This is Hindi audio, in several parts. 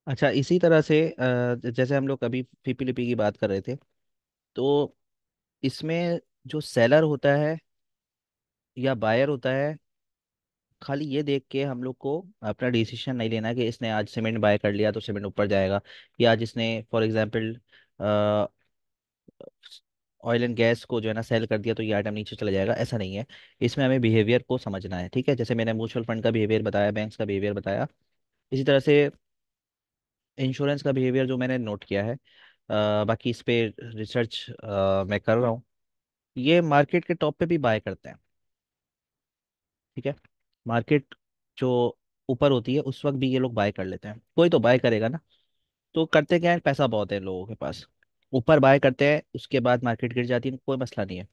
अच्छा, इसी तरह से जैसे हम लोग अभी पीपीलीपी की बात कर रहे थे, तो इसमें जो सेलर होता है या बायर होता है, खाली ये देख के हम लोग को अपना डिसीजन नहीं लेना कि इसने आज सीमेंट बाय कर लिया तो सीमेंट ऊपर जाएगा, या आज इसने for example oil and gas को जो है ना सेल कर दिया तो ये आइटम नीचे चला जाएगा। ऐसा नहीं है। इसमें हमें बिहेवियर को समझना है। ठीक है, जैसे मैंने म्यूचुअल फंड का बिहेवियर बताया, बैंक्स का बिहेवियर बताया, इसी तरह से इंश्योरेंस का बिहेवियर जो मैंने नोट किया है, बाकी इस पे रिसर्च मैं कर रहा हूँ। ये मार्केट के टॉप पे भी बाय करते हैं। ठीक है, मार्केट जो ऊपर होती है उस वक्त भी ये लोग बाय कर लेते हैं। कोई तो बाय करेगा ना। तो करते क्या है, पैसा बहुत है लोगों के पास, ऊपर बाय करते हैं, उसके बाद मार्केट गिर जाती है, कोई मसला नहीं है।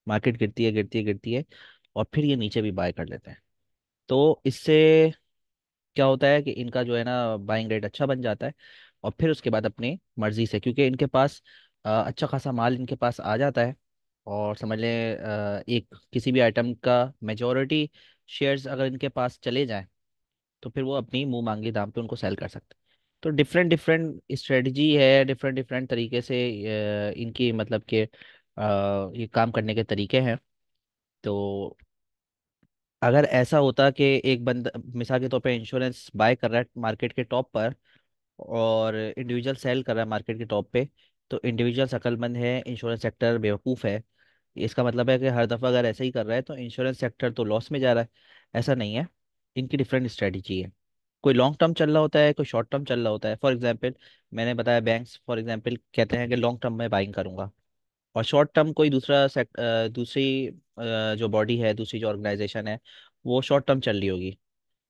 मार्केट गिरती है गिरती है गिरती है, और फिर ये नीचे भी बाय कर लेते हैं। तो इससे क्या होता है कि इनका जो है ना बाइंग रेट अच्छा बन जाता है। और फिर उसके बाद अपनी मर्जी से, क्योंकि इनके पास अच्छा खासा माल इनके पास आ जाता है, और समझ लें एक किसी भी आइटम का मेजॉरिटी शेयर्स अगर इनके पास चले जाएं, तो फिर वो अपनी मुंह मांगी दाम पे उनको सेल कर सकते हैं। तो डिफरेंट डिफरेंट स्ट्रेटजी है, डिफरेंट डिफरेंट तरीके से इनकी मतलब के ये काम करने के तरीके हैं। तो अगर ऐसा होता कि एक बंदा मिसाल के तौर पे इंश्योरेंस बाय कर रहा है मार्केट के टॉप पर, और इंडिविजुअल सेल कर रहा है मार्केट के टॉप पे, तो इंडिविजुअल अक्लमंद है, इंश्योरेंस सेक्टर बेवकूफ़ है। इसका मतलब है कि हर दफ़ा अगर ऐसा ही कर रहा है तो इंश्योरेंस सेक्टर तो लॉस में जा रहा है। ऐसा नहीं है। इनकी डिफरेंट स्ट्रेटजी है। कोई लॉन्ग टर्म चल रहा होता है, कोई शॉर्ट टर्म चल रहा होता है। फॉर एग्जांपल मैंने बताया, बैंक्स फॉर एग्जांपल कहते हैं कि लॉन्ग टर्म में बाइंग करूंगा, और शॉर्ट टर्म कोई दूसरी जो बॉडी है, दूसरी जो ऑर्गेनाइजेशन है, वो शॉर्ट टर्म चल रही होगी।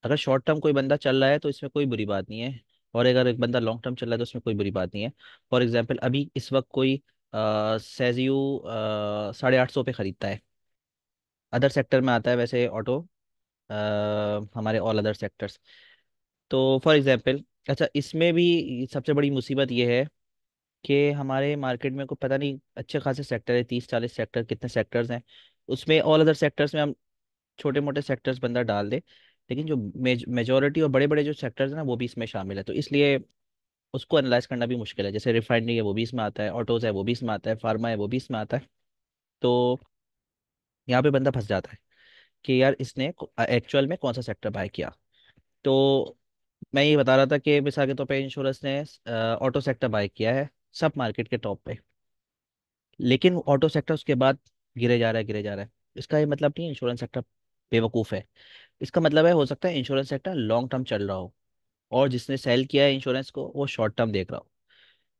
अगर शॉर्ट टर्म कोई बंदा चल रहा है तो इसमें कोई बुरी बात नहीं है, और अगर एक बंदा लॉन्ग टर्म चल रहा है तो इसमें कोई बुरी बात नहीं है। फॉर एग्जांपल अभी इस वक्त कोई सेजियो 850 पे खरीदता है, अदर सेक्टर में आता है वैसे ऑटो, हमारे ऑल अदर सेक्टर्स। तो फॉर एग्जांपल, अच्छा इसमें भी सबसे बड़ी मुसीबत ये है कि हमारे मार्केट में को पता नहीं अच्छे खासे सेक्टर है, 30 40 सेक्टर, कितने सेक्टर्स हैं उसमें। ऑल अदर सेक्टर्स में हम छोटे मोटे सेक्टर्स बंदा डाल दे, लेकिन जो मेजोरिटी और बड़े बड़े जो सेक्टर्स हैं ना वो भी इसमें शामिल है। तो इसलिए उसको एनालाइज करना भी मुश्किल है। जैसे रिफाइनरी है वो भी इसमें आता है, ऑटोज है वो भी इसमें आता है, फार्मा है वो भी इसमें आता है। तो यहाँ पे बंदा फंस जाता है कि यार इसने एक्चुअल में कौन सा सेक्टर बाय किया। तो मैं ये बता रहा था कि मिसाल के तौर पे इंश्योरेंस ने ऑटो सेक्टर बाय किया है सब मार्केट के टॉप पे, लेकिन ऑटो सेक्टर उसके बाद गिरे जा रहा है गिरे जा रहा है। इसका ये मतलब नहीं इंश्योरेंस सेक्टर बेवकूफ़ है। इसका मतलब है हो सकता है इंश्योरेंस सेक्टर लॉन्ग टर्म चल रहा हो, और जिसने सेल किया है इंश्योरेंस को वो शॉर्ट टर्म देख रहा हो।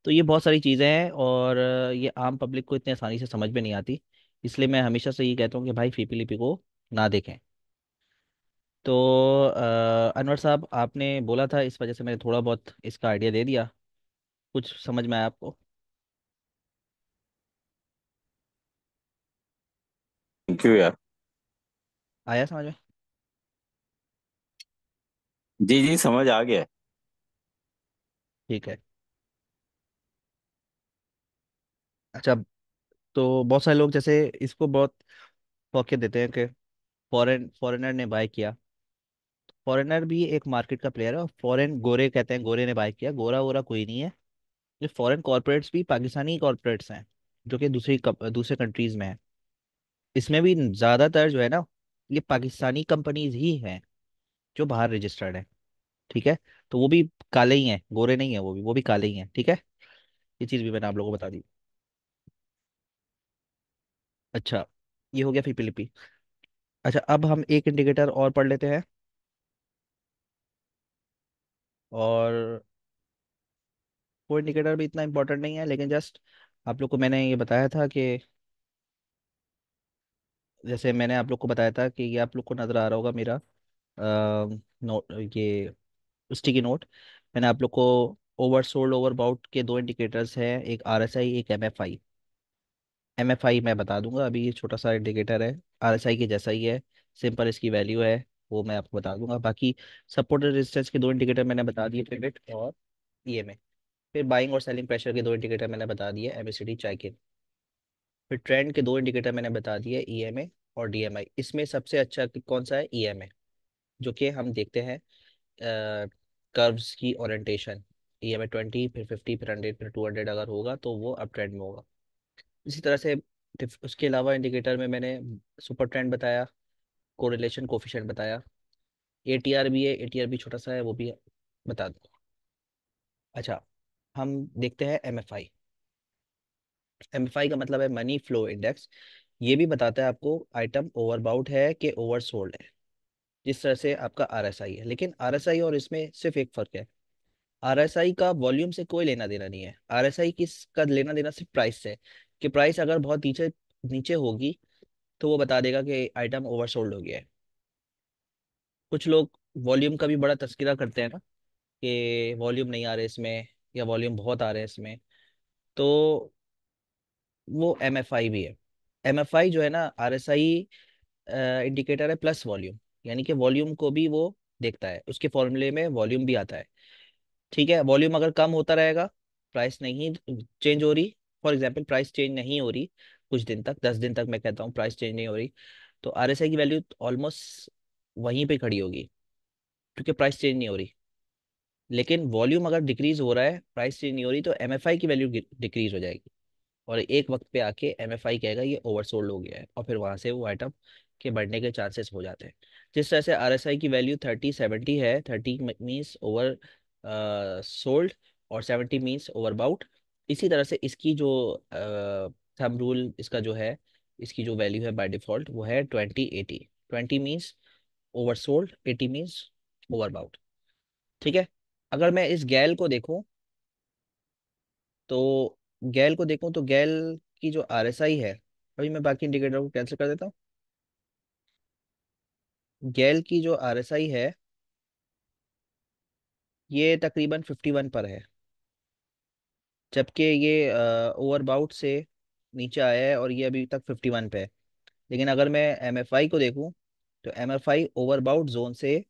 तो ये बहुत सारी चीज़ें हैं, और ये आम पब्लिक को इतनी आसानी से समझ में नहीं आती। इसलिए मैं हमेशा से ये कहता हूँ कि भाई फीपीलीपी को ना देखें। तो अनवर साहब, आपने बोला था, इस वजह से मैंने थोड़ा बहुत इसका आइडिया दे दिया। कुछ समझ में आया आपको? थैंक यू यार। आया समझ में? जी जी, समझ आ गया। ठीक है। अच्छा, तो बहुत सारे लोग जैसे इसको बहुत फोके देते हैं कि फॉरेनर ने बाय किया। फॉरेनर भी एक मार्केट का प्लेयर है, और फॉरेन गोरे कहते हैं, गोरे ने बाय किया, गोरा वोरा कोई नहीं है। ये फॉरेन कॉर्पोरेट्स भी पाकिस्तानी कॉर्पोरेट्स हैं, जो कि दूसरे कंट्रीज में है। इसमें भी ज्यादातर जो है ना, ये पाकिस्तानी कंपनीज ही हैं जो बाहर रजिस्टर्ड है। ठीक है, तो वो भी काले ही हैं, गोरे नहीं है, वो भी काले ही हैं। ठीक है, ये चीज भी मैंने आप लोगों को बता दी। अच्छा, ये हो गया फिर फिलिपी। अच्छा, अब हम एक इंडिकेटर और पढ़ लेते हैं, और वो इंडिकेटर भी इतना इंपॉर्टेंट नहीं है, लेकिन जस्ट आप लोग को मैंने ये बताया था कि, जैसे मैंने आप लोग को बताया था कि ये आप लोग को नज़र आ रहा होगा मेरा नोट, ये स्टिकी नोट। मैंने आप लोग को ओवरसोल्ड ओवरबाउट के दो इंडिकेटर्स हैं, एक आरएसआई एक एमएफआई। एमएफआई मैं बता दूंगा अभी, ये छोटा सा इंडिकेटर है, आरएसआई के जैसा ही है, सिंपल इसकी वैल्यू है, वो मैं आपको बता दूंगा। बाकी सपोर्ट रेजिस्टेंस के दो इंडिकेटर मैंने बता दिए, पिवट और ईएमए। फिर बाइंग और सेलिंग प्रेशर के दो इंडिकेटर मैंने बता दिए, एमएसडी चाइकिन। फिर ट्रेंड के दो इंडिकेटर मैंने बता दिए, ईएमए और डीएमआई। इसमें सबसे अच्छा कौन सा है? ईएमए, जो कि हम देखते हैं कर्व्स की ओरिएंटेशन। EMI 20, फिर 50, फिर 100, फिर 200 अगर होगा तो वो अप ट्रेंड में होगा। इसी तरह से उसके अलावा इंडिकेटर में मैंने सुपर ट्रेंड बताया, कोरिलेशन कोफिशिएंट बताया, ATR भी है, ATR भी छोटा सा है, वो भी बता दो। अच्छा, हम देखते हैं MFI। MFI का मतलब है मनी फ्लो इंडेक्स। ये भी बताता है आपको आइटम ओवरबाउट है कि ओवरसोल्ड है, जिस तरह से आपका RSI है। लेकिन RSI और इसमें सिर्फ एक फर्क है, RSI का वॉल्यूम से कोई लेना देना नहीं है। RSI किसका लेना देना सिर्फ प्राइस से, कि प्राइस अगर बहुत नीचे नीचे होगी तो वो बता देगा कि आइटम ओवरसोल्ड हो गया है। कुछ लोग वॉल्यूम का भी बड़ा तस्करा करते हैं ना, कि वॉल्यूम नहीं आ रहे इसमें, या वॉल्यूम बहुत आ रहे हैं इसमें, तो वो MFI भी है। MFI जो है ना, RSI इंडिकेटर है प्लस वॉल्यूम, यानी कि वॉल्यूम को भी वो देखता है, उसके फॉर्मूले में वॉल्यूम भी आता है। ठीक है, वॉल्यूम अगर कम होता रहेगा, प्राइस नहीं चेंज हो रही, फॉर एग्जांपल प्राइस चेंज नहीं हो रही कुछ दिन तक, 10 दिन तक मैं कहता हूँ प्राइस चेंज नहीं हो रही, तो RSI की वैल्यू ऑलमोस्ट वहीं पे खड़ी होगी, क्योंकि प्राइस चेंज नहीं हो रही। लेकिन वॉल्यूम अगर डिक्रीज हो रहा है, प्राइस चेंज नहीं हो रही, तो MFI की वैल्यू डिक्रीज हो जाएगी, और एक वक्त पे आके MFI कहेगा ये ओवरसोल्ड हो गया है, और फिर वहां से वो आइटम के बढ़ने के चांसेस हो जाते हैं। जिस तरह से RSI की वैल्यू 30-70 है, 30 मीन्स ओवर सोल्ड, और 70 मीन्स ओवर बाउट। इसी तरह से इसकी जो थंब रूल इसका जो है, इसकी जो वैल्यू है बाय डिफॉल्ट वो है 20-80। 20 means oversold, 80 means overbought. ठीक है, अगर मैं इस गैल को देखूं, तो गैल को देखूं तो गैल की जो RSI है, अभी मैं बाकी इंडिकेटर को कैंसिल कर देता हूँ। गैल की जो RSI है, ये तकरीबन 51 पर है, जबकि ये ओवरबाउट से नीचे आया है, और ये अभी तक 51 पे है। लेकिन अगर मैं MFI को देखूं, तो MFI ओवरबाउट जोन से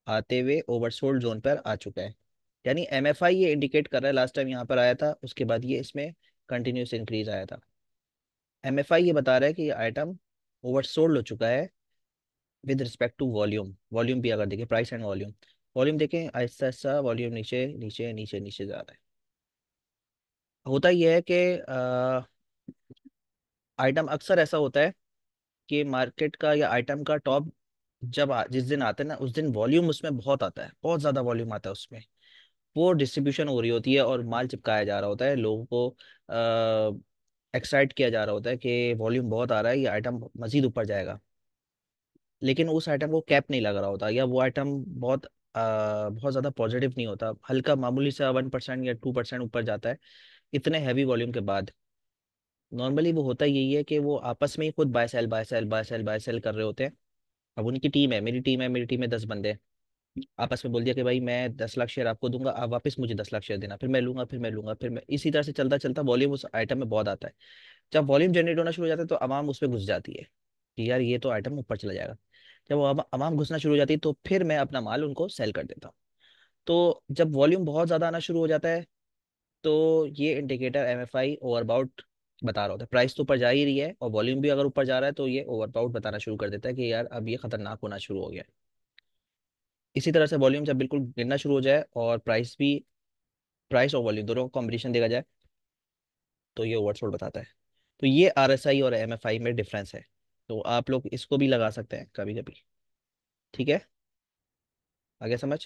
आते हुए ओवरसोल्ड जोन पर आ चुका है। यानी MFI ये इंडिकेट कर रहा है, लास्ट टाइम यहाँ पर आया था, उसके बाद ये इसमें कंटिन्यूस इंक्रीज आया था। MFI ये बता रहा है कि ये आइटम ओवरसोल्ड हो चुका है with respect to volume. Volume भी अगर देखें, प्राइस एंड वॉल्यूम, वॉल्यूम देखें, आहिस्ता आहिस्ता वॉल्यूम नीचे नीचे नीचे नीचे जा रहा है। होता यह है कि आइटम अक्सर ऐसा होता है कि मार्केट का या आइटम का टॉप जिस दिन आता है ना, उस दिन वॉल्यूम उसमें बहुत आता है, बहुत ज़्यादा वॉल्यूम आता है उसमें। वो डिस्ट्रीब्यूशन हो रही होती है और माल चिपकाया जा रहा होता है, लोगों को एक्साइट किया जा रहा होता है कि वॉल्यूम बहुत आ रहा है, ये आइटम मजीद ऊपर जाएगा। लेकिन उस आइटम को कैप नहीं लग रहा होता, या वो आइटम बहुत ज़्यादा पॉजिटिव नहीं होता, हल्का मामूली सा 1% या 2% ऊपर जाता है इतने हैवी वॉल्यूम के बाद। नॉर्मली वो होता यही है कि वो आपस में ही खुद buy sell buy sell buy sell buy sell कर रहे होते हैं। अब उनकी टीम है, मेरी टीम है, मेरी टीम में 10 बंदे हैं, आपस में बोल दिया कि भाई मैं 10 लाख शेयर आपको दूंगा, आप वापस मुझे 10 लाख शेयर देना, फिर मैं लूंगा, फिर मैं लूंगा, फिर मैं, इसी तरह से चलता चलता वॉल्यूम उस आइटम में बहुत आता है। जब वॉल्यूम जनरेट होना शुरू हो जाता है तो अवाम उसमें घुस जाती है कि यार ये तो आइटम ऊपर चला जाएगा। जब वो अवाम घुसना शुरू हो जाती है तो फिर मैं अपना माल उनको सेल कर देता हूँ। तो जब वॉल्यूम बहुत ज़्यादा आना शुरू हो जाता है, तो ये इंडिकेटर MFI ओवरबाउट बता रहा होता है, प्राइस तो ऊपर जा ही रही है और वॉल्यूम भी अगर ऊपर जा रहा है, तो ये ओवरबाउट बताना शुरू कर देता है कि यार अब ये खतरनाक होना शुरू हो गया है। इसी तरह से वॉल्यूम जब बिल्कुल गिरना शुरू हो जाए और प्राइस और वॉल्यूम दोनों का कॉम्बिनेशन देखा जाए, तो ये ओवरसोल्ड बताता है। तो ये RSI और MFI में डिफरेंस है, तो आप लोग इसको भी लगा सकते हैं कभी कभी। ठीक है, आगे समझ।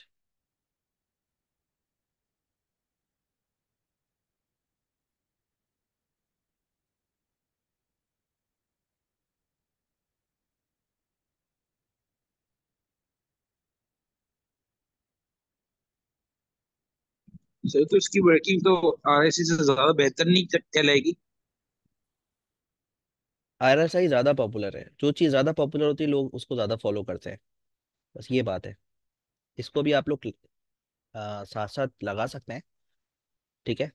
सर तो इसकी वर्किंग तो RSI से ज्यादा बेहतर नहीं कहलाएगी? RSI ज़्यादा पॉपुलर है, जो चीज़ ज़्यादा पॉपुलर होती है लोग उसको ज़्यादा फॉलो करते हैं, बस ये बात है। इसको भी आप लोग साथ साथ लगा सकते हैं। ठीक है,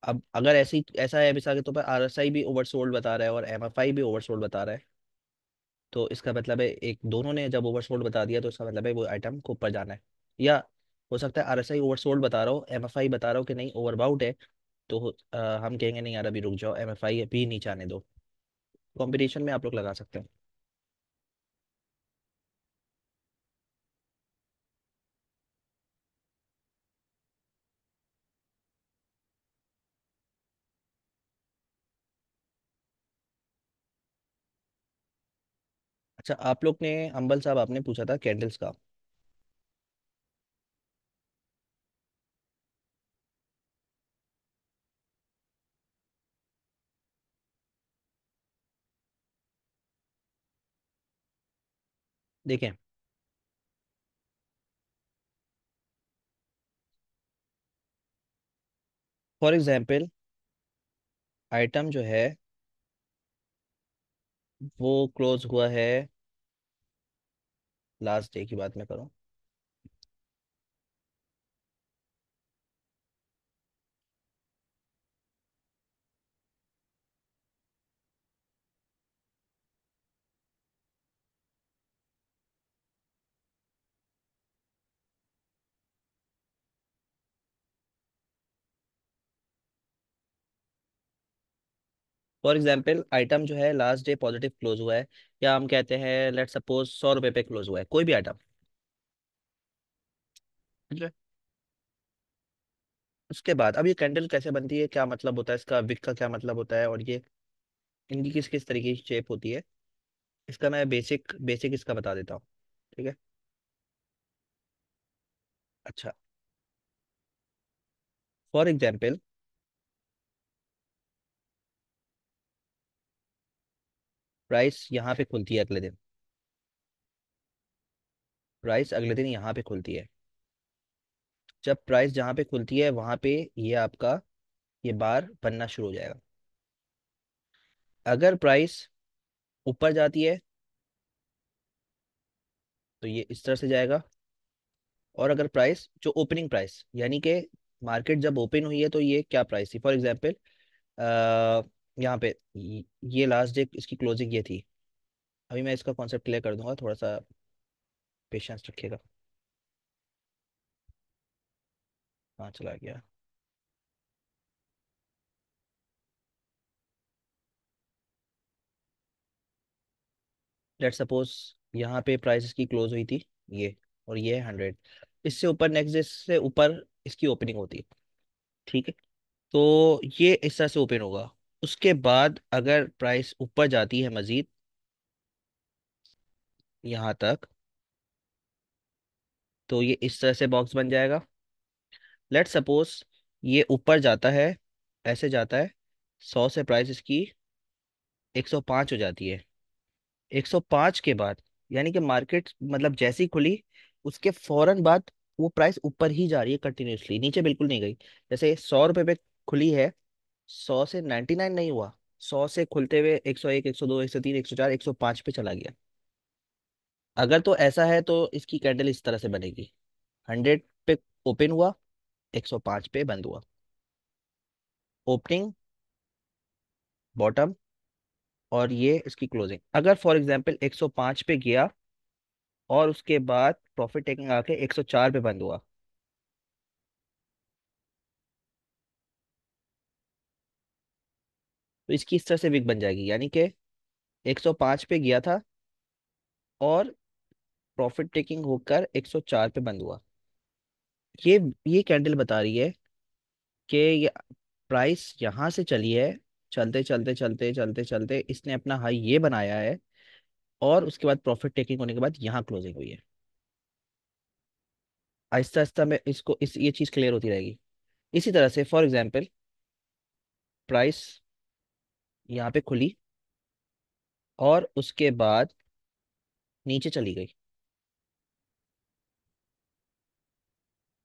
अब अगर ऐसा है मिसाल के तौर पर RSI भी ओवरसोल्ड बता रहा है और MFI भी ओवरसोल्ड बता रहा है, तो इसका मतलब है एक दोनों ने जब ओवरसोल्ड बता दिया तो इसका मतलब है वो आइटम को ऊपर जाना है। या हो सकता है RSI ओवरसोल्ड बता रहा हो, MFI बता रहा हो कि नहीं ओवरबाउट है, तो हम कहेंगे नहीं यार अभी रुक जाओ, MFI भी नीचे आने दो। कॉम्बिनेशन में आप लोग लगा सकते हैं। अच्छा, आप लोग ने, अंबल साहब आपने पूछा था कैंडल्स का। देखें, फॉर एग्जांपल आइटम जो है वो क्लोज हुआ है, लास्ट डे की बात मैं करूं। फॉर एग्जांपल आइटम जो है लास्ट डे पॉजिटिव क्लोज हुआ है, या हम कहते हैं लेट सपोज 100 रुपये पे क्लोज हुआ है, कोई भी आइटम। ठीक है। उसके बाद अब ये कैंडल कैसे बनती है, क्या मतलब होता है इसका, विक का क्या मतलब होता है, और ये इनकी किस किस तरीके की शेप होती है, इसका मैं बेसिक बेसिक इसका बता देता हूँ। ठीक है। अच्छा, फॉर एग्जांपल प्राइस यहाँ पे खुलती है अगले दिन, प्राइस अगले दिन यहाँ पे खुलती है। जब प्राइस जहाँ पे खुलती है वहां पे ये आपका ये बार बनना शुरू हो जाएगा। अगर प्राइस ऊपर जाती है तो ये इस तरह से जाएगा। और अगर प्राइस जो ओपनिंग प्राइस, यानी कि मार्केट जब ओपन हुई है तो ये क्या प्राइस थी, फॉर एग्जांपल यहाँ पे ये लास्ट डे इसकी क्लोजिंग ये थी। अभी मैं इसका कॉन्सेप्ट क्लियर कर दूंगा, थोड़ा सा पेशेंस रखिएगा। हाँ, चला गया। लेट सपोज यहाँ पे प्राइस इसकी क्लोज हुई थी ये, और ये है 100। इससे ऊपर नेक्स्ट डे से ऊपर इसकी ओपनिंग होती है। ठीक है। तो ये इस तरह से ओपन होगा। उसके बाद अगर प्राइस ऊपर जाती है मजीद यहाँ तक, तो ये इस तरह से बॉक्स बन जाएगा। लेट सपोज ये ऊपर जाता है, ऐसे जाता है, 100 से प्राइस इसकी 105 हो जाती है। 105 के बाद, यानी कि मार्केट मतलब जैसी खुली उसके फौरन बाद वो प्राइस ऊपर ही जा रही है कंटिन्यूसली, नीचे बिल्कुल नहीं गई। जैसे 100 रुपये पे खुली है, 100 से 99 नहीं हुआ, 100 से खुलते हुए 101, 102, 103, 104, 105 पे चला गया। अगर तो ऐसा है तो इसकी कैंडल इस तरह से बनेगी। 100 पे ओपन हुआ, 105 पे बंद हुआ। ओपनिंग, बॉटम, और ये इसकी क्लोजिंग। अगर फॉर एग्जांपल 105 पे गया और उसके बाद प्रॉफिट टेकिंग आके 104 पे बंद हुआ, तो इसकी इस तरह से विक बन जाएगी, यानी कि 105 पे गया था और प्रॉफिट टेकिंग होकर 104 पे बंद हुआ। ये ये कैंडल बता रही है कि ये प्राइस यहाँ से चली है, चलते चलते चलते चलते चलते इसने अपना हाई ये बनाया है, और उसके बाद प्रॉफिट टेकिंग होने के बाद यहाँ क्लोजिंग हुई है। आहिस्ता आहिस्ता में इसको इस ये चीज़ क्लियर होती रहेगी। इसी तरह से फॉर एग्जांपल प्राइस यहाँ पे खुली और उसके बाद नीचे चली गई,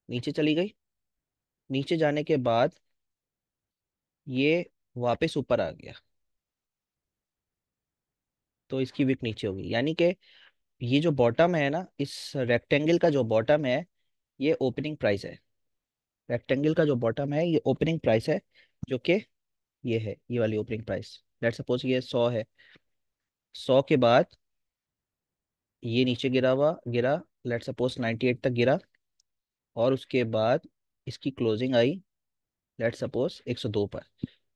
नीचे चली गई, नीचे जाने के बाद ये वापस ऊपर आ गया, तो इसकी विक नीचे होगी। यानी कि ये जो बॉटम है ना, इस रेक्टेंगल का जो बॉटम है, ये ओपनिंग प्राइस है। रेक्टेंगल का जो बॉटम है ये ओपनिंग प्राइस है, जो कि ये है, ये वाली ओपनिंग प्राइस। लेट सपोज ये 100 है, 100 के बाद ये नीचे गिरा, लेट सपोज 98 तक गिरा, और उसके बाद इसकी क्लोजिंग आई लेट सपोज 102 पर।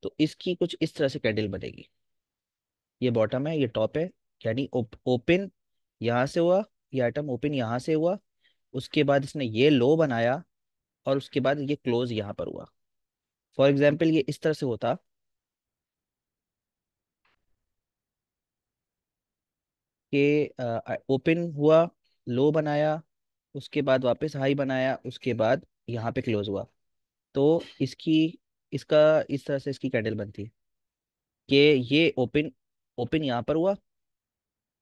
तो इसकी कुछ इस तरह से कैंडल बनेगी। ये बॉटम है, ये टॉप है, यानी ओपन यहाँ से हुआ, ये आइटम ओपन यहाँ से हुआ, उसके बाद इसने ये लो बनाया, और उसके बाद ये क्लोज यहाँ पर हुआ। फॉर एग्जाम्पल ये इस तरह से होता। कि ओपन हुआ, लो बनाया, उसके बाद वापस हाई बनाया, उसके बाद यहाँ पे क्लोज हुआ। तो इसकी इसका इस तरह से इसकी कैंडल बनती है कि ये ओपन ओपन यहाँ पर हुआ,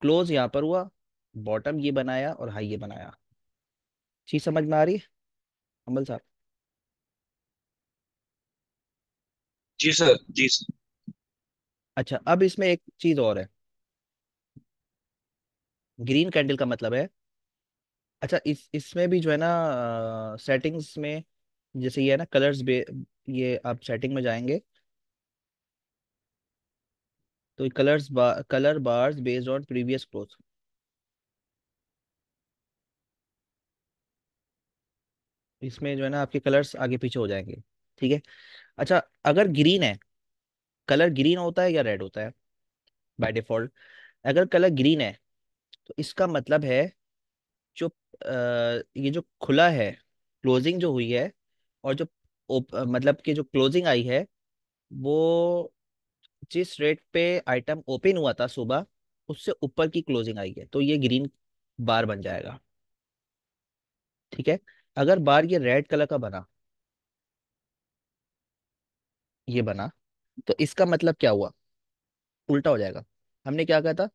क्लोज यहाँ पर हुआ, बॉटम ये बनाया और हाई ये बनाया। चीज समझ में आ रही है अमल साहब? जी सर, जी सर। अच्छा, अब इसमें एक चीज और है। ग्रीन कैंडल का मतलब है, अच्छा इसमें भी जो है ना सेटिंग्स में, जैसे ये है ना कलर्स बे, ये आप सेटिंग में जाएंगे तो colour bars based on previous close, इसमें जो है ना आपके कलर्स आगे पीछे हो जाएंगे। ठीक है। अच्छा, अगर ग्रीन है, कलर ग्रीन होता है या रेड होता है बाय डिफॉल्ट? अगर कलर ग्रीन है तो इसका मतलब है जो ये जो खुला है, क्लोजिंग जो हुई है, और जो मतलब कि जो क्लोजिंग आई है, वो जिस रेट पे आइटम ओपन हुआ था सुबह, उससे ऊपर की क्लोजिंग आई है, तो ये ग्रीन बार बन जाएगा। ठीक है। अगर बार ये रेड कलर का बना, ये बना, तो इसका मतलब क्या हुआ? उल्टा हो जाएगा। हमने क्या कहा था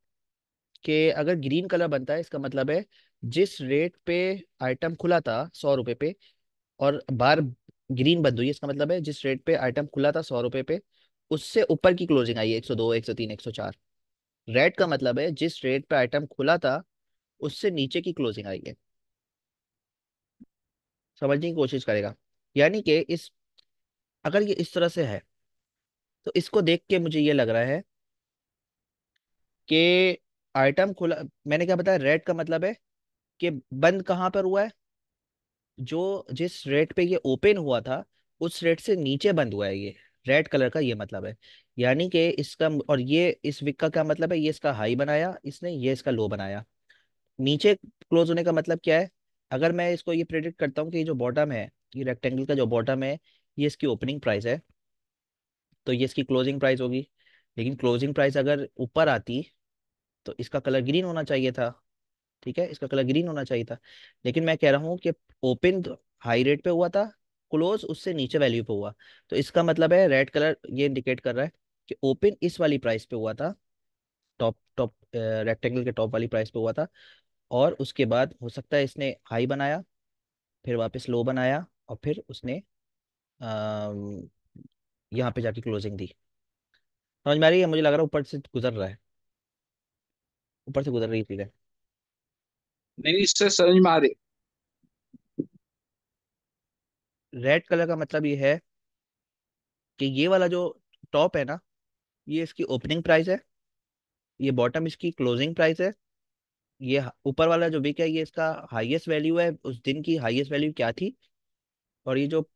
कि अगर ग्रीन कलर बनता है, इसका मतलब है जिस रेट पे आइटम खुला था 100 रुपए पे, और बार ग्रीन बंद हुई, इसका मतलब है जिस रेट पे आइटम खुला था 100 रुपए पे, उससे ऊपर की क्लोजिंग आई है 102, 103, 104। रेड का मतलब है जिस रेट पे आइटम खुला था उससे नीचे की क्लोजिंग आई है। समझने की कोशिश करेगा। यानी कि इस अगर ये इस तरह से है, तो इसको देख के मुझे ये लग रहा है कि आइटम खुला, मैंने क्या बताया, रेड का मतलब है कि बंद कहाँ पर हुआ है, जो जिस रेट पे ये ओपन हुआ था उस रेट से नीचे बंद हुआ है, ये रेड कलर का ये मतलब है। यानी कि इसका, और ये इस विक का क्या मतलब है, ये इसका हाई बनाया इसने, ये इसका लो बनाया। नीचे क्लोज होने का मतलब क्या है? अगर मैं इसको ये प्रेडिक्ट करता हूँ कि ये जो बॉटम है, ये रेक्टेंगल का जो बॉटम है, ये इसकी ओपनिंग प्राइस है, तो ये इसकी क्लोजिंग प्राइस होगी। लेकिन क्लोजिंग प्राइस अगर ऊपर आती तो इसका कलर ग्रीन होना चाहिए था। ठीक है, इसका कलर ग्रीन होना चाहिए था। लेकिन मैं कह रहा हूँ कि ओपन हाई रेट पे हुआ था, क्लोज उससे नीचे वैल्यू पे हुआ। तो इसका मतलब है रेड कलर ये इंडिकेट कर रहा है कि ओपन इस वाली प्राइस पे हुआ था, टॉप टॉप रेक्टेंगल के टॉप वाली प्राइस पे हुआ था, और उसके बाद हो सकता है इसने हाई बनाया, फिर वापस लो बनाया, और फिर उसने यहाँ पे जाके क्लोजिंग दी। समझ में आ रही है? मुझे लग रहा है ऊपर से गुजर रहा है, ऊपर से गुजर रही है चीजें। नहीं नहीं सर, समझ में आ रही। रेड कलर का मतलब ये है कि ये वाला जो टॉप है ना, ये इसकी ओपनिंग प्राइस है, ये बॉटम इसकी क्लोजिंग प्राइस है, ये ऊपर वाला जो विक है ये इसका हाईएस्ट वैल्यू है, उस दिन की हाईएस्ट वैल्यू क्या थी, और ये जो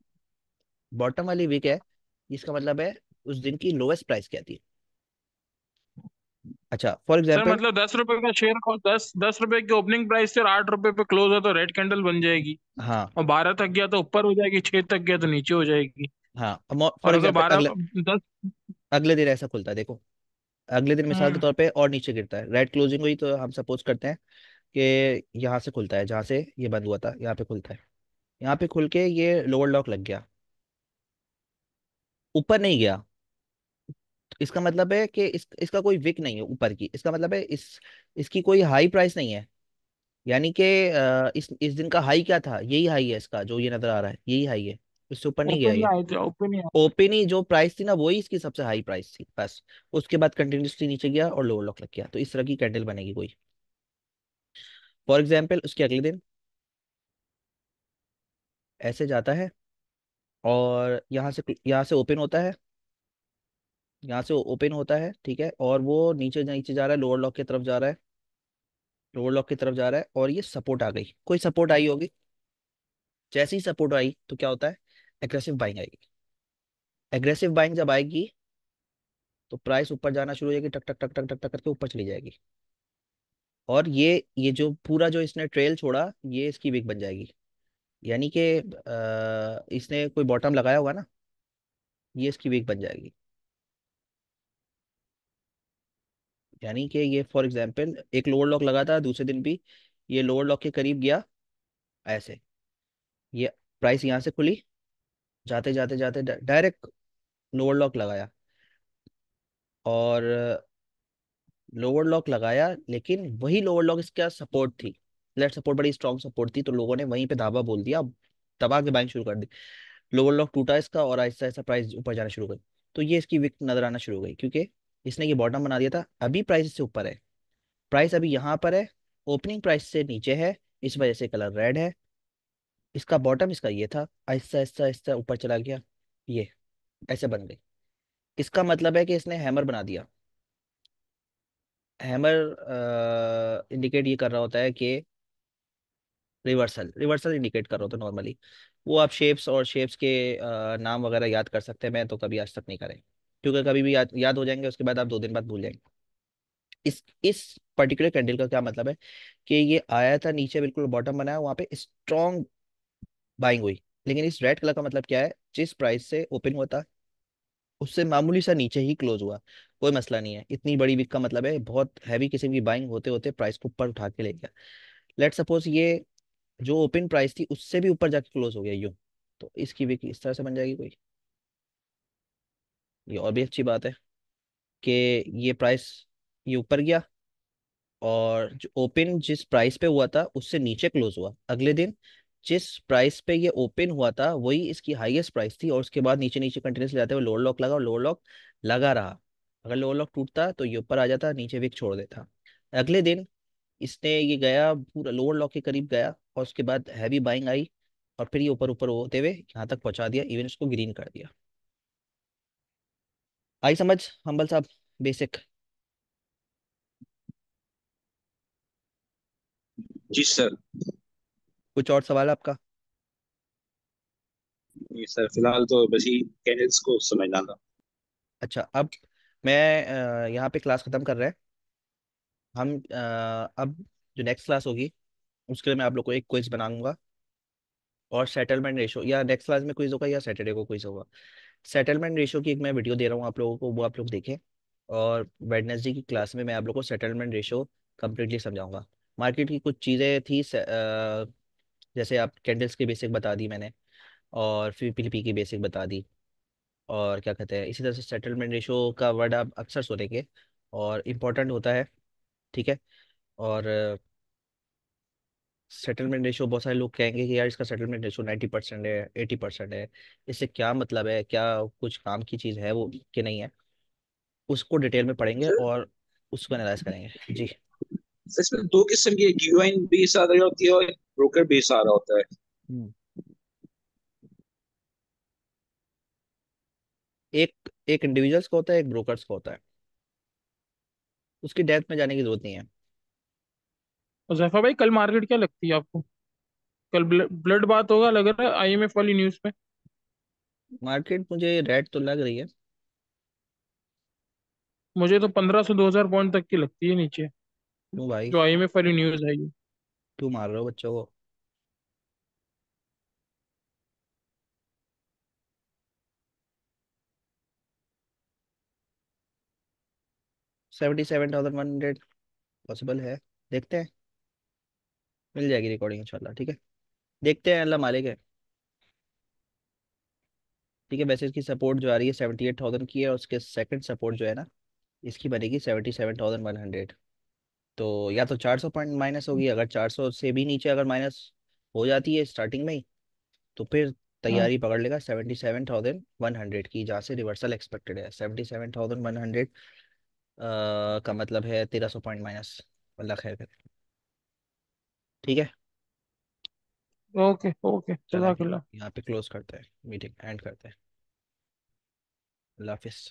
बॉटम वाली विक है, इसका मतलब है उस दिन की लोएस्ट प्राइस क्या थी। अच्छा, फॉर सर एग्जाम्पल, मतलब 10 रुपए का शेयर को 10 10 रुपए की ओपनिंग प्राइस से, और 8 रुपए पे क्लोज हो तो रेड कैंडल बन जाएगी। हाँ और 12 तक गया तो ऊपर हो जाएगी, 6 तक गया तो नीचे हो जाएगी। हाँ, फॉर और अगर एग्जाम्पल 12 अगले 10। अगले दिन ऐसा खुलता है, देखो अगले दिन मिसाल के हम्म। तौर पे और नीचे गिरता है, रेड क्लोजिंग हुई, तो हम सपोज करते हैं कि यहाँ से खुलता है, जहाँ से ये बंद हुआ था यहाँ पे खुलता है, यहाँ पे खुल के ये लोअर लॉक लग गया, ऊपर नहीं गया, तो इसका मतलब है कि इसका कोई विक नहीं है ऊपर की, इसका मतलब है इसकी कोई हाई प्राइस नहीं है। यानी कि इस दिन का हाई क्या था, यही हाई है इसका, जो ये नजर आ रहा है यही हाई है, इससे ऊपर नहीं गया ओपन ही ये। आए थे, ओपन ही आए। ओपन ही जो प्राइस थी ना, वही इसकी सबसे हाई प्राइस थी बस। उसके बाद कंटिन्यूसली नीचे गया और लोअर लॉक लग गया, तो इस तरह की कैंडल बनेगी कोई। फॉर एग्जाम्पल उसके अगले दिन ऐसे जाता है, और यहाँ से ओपन होता है, यहाँ से ओपन होता है, ठीक है, और वो नीचे नीचे जा रहा है, लोअर लॉक की तरफ जा रहा है, लोअर लॉक की तरफ जा रहा है, और ये सपोर्ट आ गई, कोई सपोर्ट आई होगी। जैसे ही सपोर्ट आई तो क्या होता है, एग्रेसिव बाइंग आएगी। एग्रेसिव बाइंग जब आएगी तो प्राइस ऊपर जाना शुरू हो जाएगी, टक टक टक टक टक टक करके ऊपर चली जाएगी, और ये जो पूरा जो इसने ट्रेल छोड़ा, ये इसकी वीक बन जाएगी। यानी कि इसने कोई बॉटम लगाया होगा ना, ये इसकी वीक बन जाएगी। यानी कि ये फॉर एग्जांपल एक लोअर लॉक लगा था, दूसरे दिन भी ये लोअर लॉक के करीब गया, ऐसे ये प्राइस यहाँ से खुली, जाते जाते जाते डायरेक्ट लोअर लॉक लगाया, और लोअर लॉक लगाया, लेकिन वही लोअर लॉक इसका सपोर्ट थी, लेट सपोर्ट बड़ी स्ट्रॉन्ग सपोर्ट थी, तो लोगों ने वहीं पे धावा बोल दिया, दबा के बाइंग शुरू कर दी। लोअर लॉक टूटा इसका, और ऐसा ऐसा प्राइस ऊपर जाना शुरू कर, तो ये इसकी विक नजर आना शुरू हो गई, क्योंकि इसने ये बॉटम बना दिया था, अभी प्राइस से ऊपर है, प्राइस अभी यहाँ पर है, ओपनिंग प्राइस से नीचे है, इस वजह से कलर रेड है। इसका बॉटम इसका ये था, आहिस्ता आहिस्ता आहिस्ता ऊपर चला गया, ये ऐसे बन गई। इसका मतलब है कि इसने हैमर बना दिया। हैमर इंडिकेट ये कर रहा होता है कि रिवर्सल, रिवर्सल इंडिकेट कर रहा होता है नॉर्मली। वो आप शेप्स और शेप्स के नाम वगैरह याद कर सकते हैं, मैं तो कभी आज तक नहीं करें, क्योंकि कभी भी याद हो जाएंगे, उसके बाद आप 2 दिन बाद भूल जाएंगे। इस पर्टिकुलर कैंडल का क्या मतलब है कि ये आया था नीचे, बिल्कुल बॉटम बनाया, वहां पे स्ट्रॉन्ग बाइंग हुई, लेकिन इस रेड कलर का मतलब क्या है, जिस प्राइस से ओपन हुआ था उससे मामूली सा नीचे ही क्लोज हुआ, कोई मसला नहीं है। इतनी बड़ी विक का मतलब है बहुत हैवी किसी की बाइंग होते होते प्राइस को ऊपर उठा के ले गया। लेट सपोज ये जो ओपन प्राइस थी उससे भी ऊपर जाके क्लोज हो गया यूं, तो इसकी विक इस तरह से बन जाएगी कोई। ये और भी अच्छी बात है कि ये प्राइस ये ऊपर गया, और जो ओपन जिस प्राइस पे हुआ था उससे नीचे क्लोज हुआ अगले दिन, जिस प्राइस पे ये ओपन हुआ था वही इसकी हाईएस्ट प्राइस थी, और उसके बाद नीचे नीचे कंटिन्यूसली जाते हुए लोअर लॉक लगा, और लोअर लॉक लगा रहा। अगर लोअर लॉक टूटता तो ये ऊपर आ जाता, नीचे विक छोड़ देता। अगले दिन इसने ये गया पूरा लोअर लॉक के करीब गया, और उसके बाद हैवी बाइंग आई, और फिर ये ऊपर ऊपर होते हुए यहाँ तक पहुंचा दिया, इवन इसको ग्रीन कर दिया। आई समझ हम्बल साहब, बेसिक। जी सर। कुछ और सवाल आपका? जी सर, फिलहाल तो बस ही कैंडिल्स को समझना था। अच्छा, अब मैं यहाँ पे क्लास खत्म कर रहे हैं हम। अब जो नेक्स्ट क्लास होगी उसके लिए मैं आप लोग को एक क्विज बनाऊंगा, और सेटलमेंट रेशो, या नेक्स्ट क्लास में क्विज होगा या सैटरडे को क्विज होगा। सेटलमेंट रेशो की एक मैं वीडियो दे रहा हूँ आप लोगों को, वो आप लोग देखें, और वेडनेसडे की क्लास में मैं आप लोग को सेटलमेंट रेशो कम्प्लीटली समझाऊंगा। मार्केट की कुछ चीज़ें थी जैसे आप कैंडल्स की बेसिक बता दी मैंने, और फिर पीलीपी की बेसिक बता दी, और क्या कहते हैं, इसी तरह से सेटलमेंट रेशो का वर्ड आप अक्सर सुनेंगे, और इम्पोर्टेंट होता है, ठीक है। और सेटलमेंट रेशो बहुत सारे लोग कहेंगे कि यार इसका सेटलमेंट रेशो 90% है, 80% है, इससे क्या मतलब है, क्या कुछ काम की चीज़ है वो कि नहीं है, उसको डिटेल में पढ़ेंगे सर, और उसको एनालाइज करेंगे जी। इसमें दो किस्म की गिवाइन बेस आ रही होती है और ब्रोकर बेस आ रहा होता है। हम्म। एक एक इंडिविजुअल्स का होता है, एक ब्रोकर्स का होता है, उसकी डेप्थ में जाने की जरूरत नहीं है। और जैफा भाई, कल मार्केट क्या लगती है आपको? कल ब्लड बात होगा लग रहा है आईएमएफ वाली न्यूज में। मार्केट मुझे रेड तो लग रही है। मुझे तो 1500 2000 पॉइंट तक की लगती है नीचे, क्यों भाई? जो आईएमएफ वाली न्यूज है ये। क्यों मार रहे हो बच्चों को? 77,100 पॉसिबल है, देखते हैं, मिल जाएगी रिकॉर्डिंग इंशाल्लाह, ठीक है। देखते हैं, अल्लाह मालिक है। ठीक है, वैसे इसकी सपोर्ट जो आ रही है 78,000 की है, और उसके सेकंड सपोर्ट जो है ना, इसकी बनेगी 77,100। तो या तो 400 पॉइंट माइनस होगी, अगर 400 से भी नीचे अगर माइनस हो जाती है स्टार्टिंग में ही, तो फिर हाँ। तैयारी पकड़ लेगा 77,100 की, जहाँ से रिवर्सल एक्सपेक्टेड है 77,100 का मतलब है 1300 पॉइंट माइनस। अल्लाह खैर करे, ठीक है। ओके ओके, चलें फिर जजाकल्ला। यहाँ पे क्लोज करते हैं, मीटिंग एंड करते हैं। अल्लाह हाफिज़।